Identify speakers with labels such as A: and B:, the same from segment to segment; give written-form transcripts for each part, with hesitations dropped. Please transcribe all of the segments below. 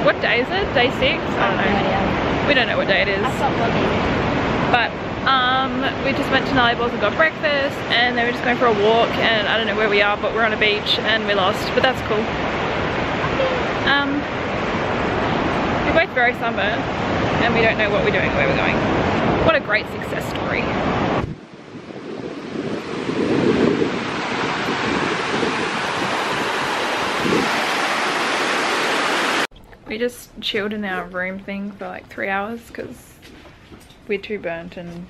A: What day is it? Day 6? I don't know. We don't know what day it is. But we just went to Nelly Balls and got breakfast, and then we're just going for a walk, and I don't know where we are, but we're on a beach and we're lost, but that's cool. We're both very sunburned and we don't know what we're doing, where we're going. What a great success story. We just chilled in our room thing for like 3 hours because we're too burnt and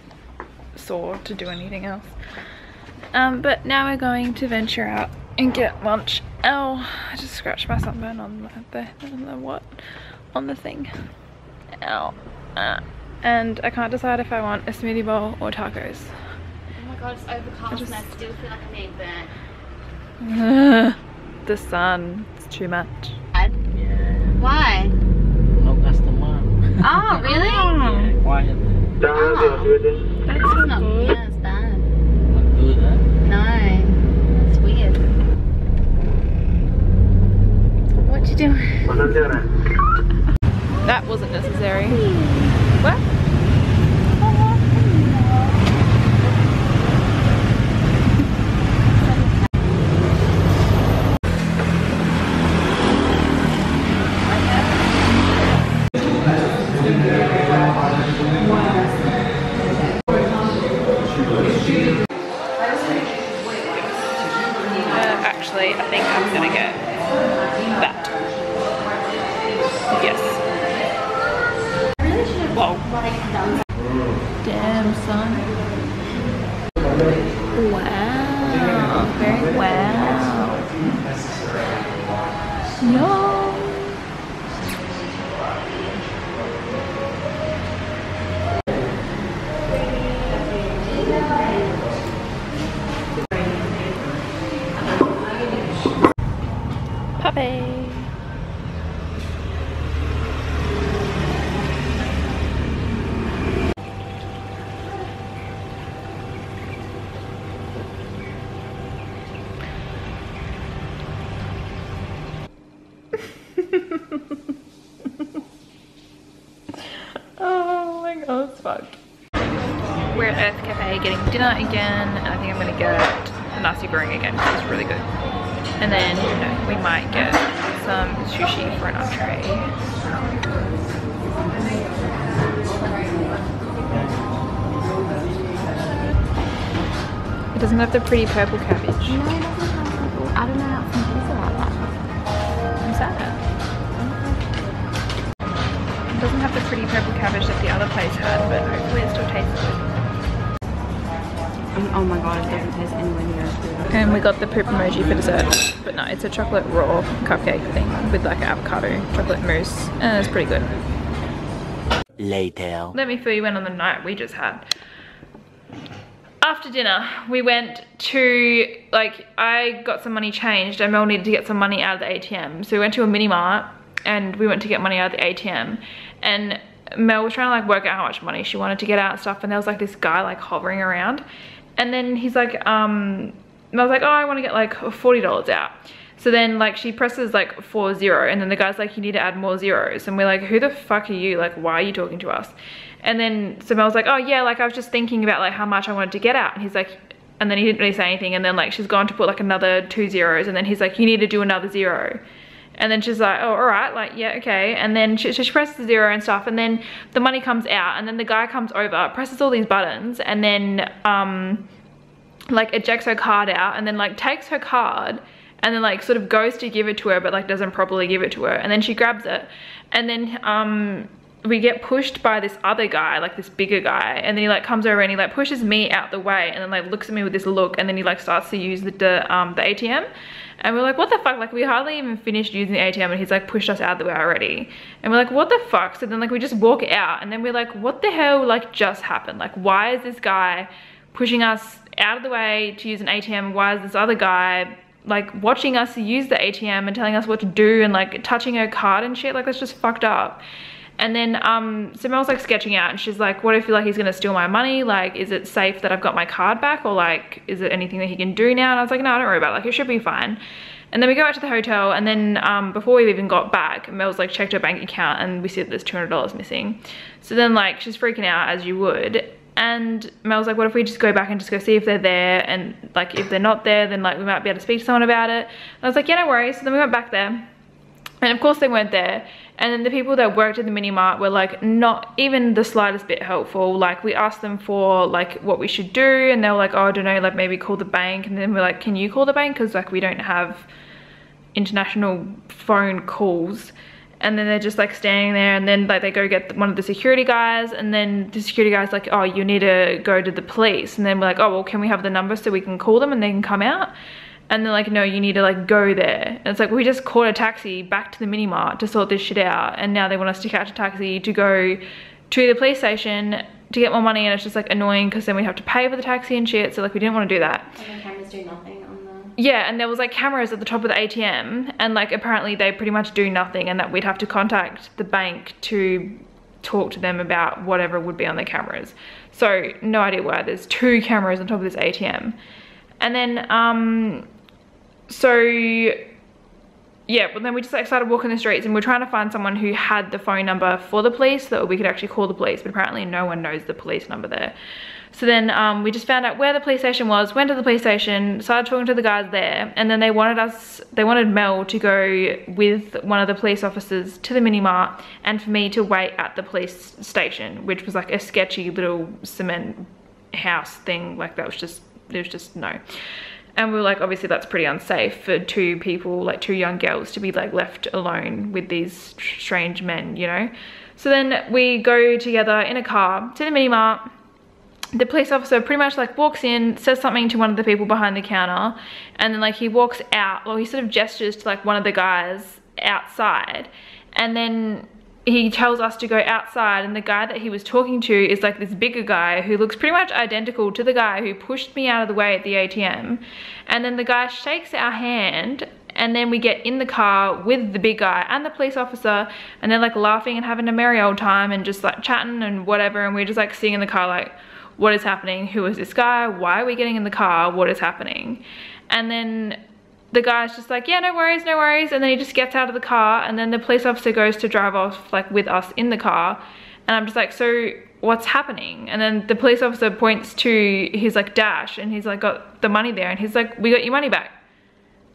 A: sore to do anything else. But now we're going to venture out and get lunch. Oh, I just scratched my sunburn on the thing. Ow. And I can't decide if I want a smoothie bowl or tacos.
B: Oh my god, it's overcast and I still feel like I'm being burnt.
A: The sun, it's too much.
B: Why?
C: No customer.
B: Oh, really?
C: Yeah, quiet.
B: Oh.
A: That's
B: It's
A: so
B: not
A: good.
B: yeah, it's bad.
C: Not good, huh?
B: No. It's weird. What you doing?
A: That wasn't necessary. What? Actually, I think I'm gonna get that. Yes. Whoa. Damn, son. Wow. Very wow. No. Puppy. Oh my god, it's fucked. We're at Earth Cafe getting dinner again, and I think I'm gonna get a nasi goreng again because it's really good. And then, you know, we might get some sushi for an entree. It doesn't have the pretty purple cabbage.
B: No, it doesn't have purple. I don't know how some pizza like that.
A: I'm sad. It doesn't have the pretty purple cabbage that the other place had, but hopefully it still tastes good.
B: Oh my god, it doesn't taste anywhere near as good.
A: And we got the poop emoji for dessert, but no, it's a chocolate raw cupcake thing with like avocado chocolate mousse, and it's pretty good.
C: Later.
A: Let me fill you in on the night we just had. After dinner, we went to, like, I got some money changed and Mel needed to get some money out of the ATM. So we went to a mini mart and we went to get money out of the ATM, and Mel was trying to like work out how much money she wanted to get out and stuff, and there was like this guy like hovering around, and then he's like, Mel was like, oh, I want to get like $40 out. So then like she presses like 40, and then the guy's like, you need to add more zeros, and we're like, who the fuck are you? Like, why are you talking to us? And then so Mel was like, oh yeah, like I was just thinking about like how much I wanted to get out, and he's like, and then he didn't really say anything, and then like she's gone to put like another 2 zeros, and then he's like, you need to do another 0. And then she's like, oh, all right, like, yeah, okay. And then she presses the 0 and stuff, and then the money comes out, and then the guy comes over, presses all these buttons, and then like ejects her card out, and then like takes her card, and then like sort of goes to give it to her, but like doesn't properly give it to her. And then she grabs it, and then we get pushed by this other guy, like this bigger guy, and then he like comes over and he like pushes me out the way, and then like looks at me with this look, and then he like starts to use the ATM. And we're like, what the fuck? Like, we hardly even finished using the ATM and he's like pushed us out the way already. And we're like, what the fuck? So then like we just walk out and then we're like, what the hell like just happened? Like, why is this guy pushing us out of the way to use an ATM? Why is this other guy like watching us use the ATM and telling us what to do and like touching her card and shit? Like, that's just fucked up. And then so Mel's like sketching out and she's like, what if like he's gonna steal my money? Like, is it safe that I've got my card back, or like is it anything that he can do now? And I was like, no, don't worry about it, like it should be fine. And then we go back to the hotel, and then before we've even got back, Mel's like checked her bank account and we see that there's $200 missing. So then like she's freaking out as you would, and Mel's like, what if we just go back and just go see if they're there, and like if they're not there then like we might be able to speak to someone about it. And I was like, yeah, no worries. So then we went back there. And of course they weren't there. And then the people that worked at the mini mart were like not even the slightest bit helpful. Like, we asked them for like what we should do, and they were like, oh, I don't know, like maybe call the bank. And then we're like, can you call the bank? Because like we don't have international phone calls. And then they're just like standing there, and then like they go get one of the security guys, and then the security guy's like, oh, you need to go to the police. And then we're like, oh, well, can we have the number so we can call them and they can come out? And they're like, no, you need to like go there. And it's like, we just caught a taxi back to the mini mart to sort this shit out, and now they want us to catch a taxi to go to the police station to get more money, and it's just like annoying because then we have to pay for the taxi and shit. So like we didn't want to do that.
B: And the cameras do nothing on the...
A: Yeah, and there was like cameras at the top of the ATM, and like apparently they pretty much do nothing, and that we'd have to contact the bank to talk to them about whatever would be on the cameras. So no idea why there's 2 cameras on top of this ATM. And then so yeah, but then we just like started walking the streets, and we're trying to find someone who had the phone number for the police so that we could actually call the police, but apparently no one knows the police number there. So then we just found out where the police station was, went to the police station, started talking to the guys there, and then they wanted Mel to go with one of the police officers to the mini mart, and for me to wait at the police station, which was like a sketchy little cement house thing. Like that was just, there was just no. And we were like, obviously that's pretty unsafe for 2 people, like 2 young girls, to be like left alone with these strange men, you know? So then we go together in a car to the mini mart. The police officer pretty much like walks in, says something to one of the people behind the counter, and then like he walks out, or he sort of gestures to like one of the guys outside, and then he tells us to go outside, and the guy that he was talking to is like this bigger guy who looks pretty much identical to the guy who pushed me out of the way at the ATM. And then the guy shakes our hand, and then we get in the car with the big guy and the police officer, and they're like laughing and having a merry old time and just like chatting and whatever, and we're just like sitting in the car like, what is happening? Who is this guy? Why are we getting in the car? What is happening? And then the guy's just like, yeah, no worries, no worries. And then he just gets out of the car, and then the police officer goes to drive off like with us in the car. And I'm just like, so what's happening? And then the police officer points to his like dash, and he's like got the money there, and he's like, we got your money back.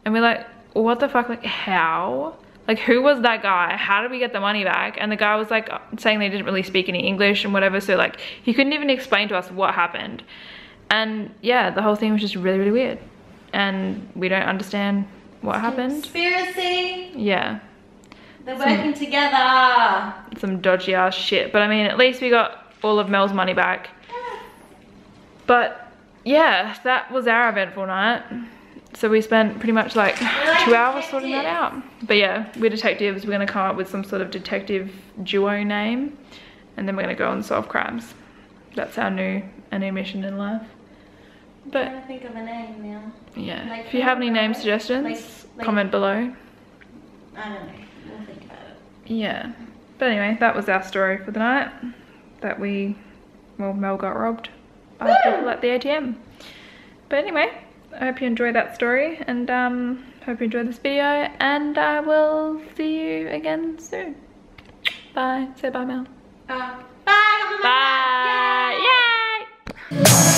A: And we're like, what the fuck? Like, how? Like, who was that guy? How did we get the money back? And the guy was like saying they didn't really speak any English and whatever. So like he couldn't even explain to us what happened. And yeah, the whole thing was just really, really weird. And we don't understand what happened.
B: Conspiracy.
A: Yeah.
B: They're working together.
A: Some dodgy ass shit. But I mean, at least we got all of Mel's money back. But yeah, that was our eventful night. So we spent pretty much like 2 hours sorting that out. But yeah, we're detectives. We're gonna come up with some sort of detective duo name, and then we're gonna go and solve crimes. That's our new mission in life. But
B: I'm trying to think of a name now.
A: Yeah,
B: like,
A: if you have any name suggestions, comment below.
B: I don't know, we'll think about it.
A: Yeah, but anyway, that was our story for the night. That Mel got robbed by people at the ATM. But anyway, I hope you enjoyed that story, and hope you enjoyed this video, and I will see you again soon. Bye. Say bye, Mel.
B: Bye.
A: Bye. Yay!